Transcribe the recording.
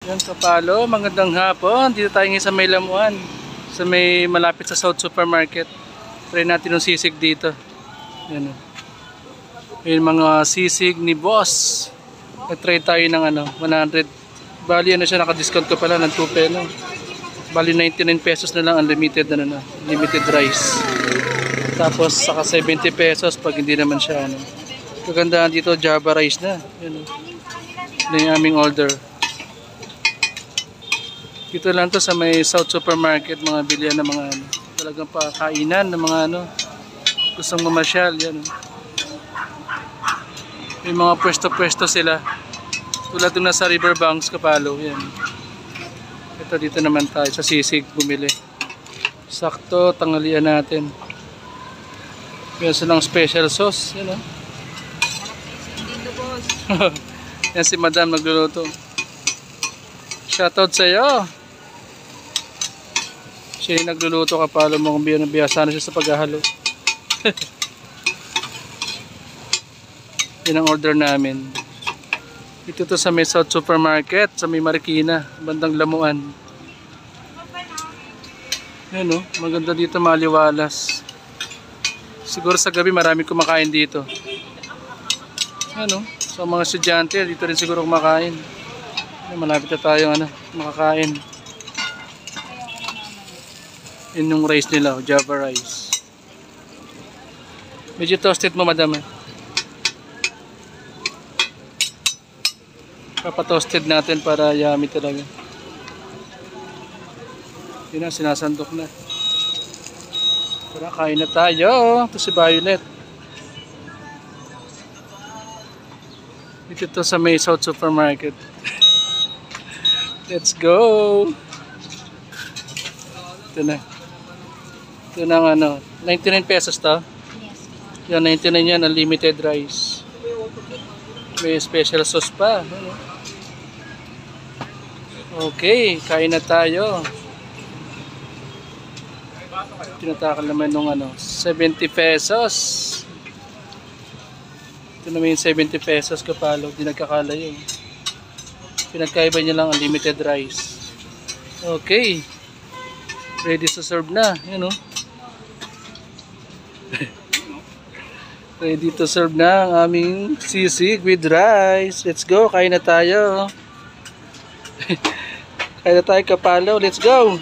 Yan kapalo, magandang hapon. Dito tayo ngayon sa may Lamuan. Sa may malapit sa South Supermarket. Try natin yung sisig dito. Yan o. Yung mga sisig ni Boss. Nag-try tayo ng 100. Bali ano siya, naka-discount ko pala ng 2 peso. Bali 99 pesos na lang unlimited limited rice. Tapos saka 70 pesos pag hindi naman siya Kagandahan dito, Java rice na. Yan o. Ito yung aming order. Dito lang to sa may South Supermarket, mga bilihan ng mga talagang pakainan ng mga gustong mamasyal. Yan o. May mga pwesto-pwesto sila. Tulad yung nasa Riverbanks, Kapalo. Yan. Ito dito naman tayo sa sisig bumili. Sakto, tanghalian natin. Yan silang special sauce. Yan o. Yan si Madam nagluluto. Shoutout sa iyo. Siya yung nagluluto, Kapalo mo kung biyasa na siya sa paghahalo. Yan ang order namin. Ito to sa may South Supermarket, sa may Marikina, bandang Lamuan. Yan o, maganda dito, maliwalas. Siguro sa gabi marami kumakain dito. Yan o, sa mga estudyante dito rin siguro kumakain. Malapit na tayo makakain. Yun yung rice nila, Java rice. Medyo toasted mo, Madam. Papatoasted natin para yummy talaga. Yun na, sinasandok na. Tara, kain na tayo. Ito si Violet. Ito sa may South Supermarket. Let's go! Ito na. Ito na 99 pesos to? Yes. Yan, 99 yan, unlimited rice. May special sauce pa. Okay, kain na tayo. Tinatakal naman nung 70 pesos. Ito naman yung 70 pesos, Kapalo. Di nagkakalayo. Pinagkaiba niya lang unlimited rice. Okay. Ready to serve na. Yan o. Ready to serve na ang aming sisig with rice. Let's go. Kain na tayo. Kain na tayo, Kapalo. Let's go.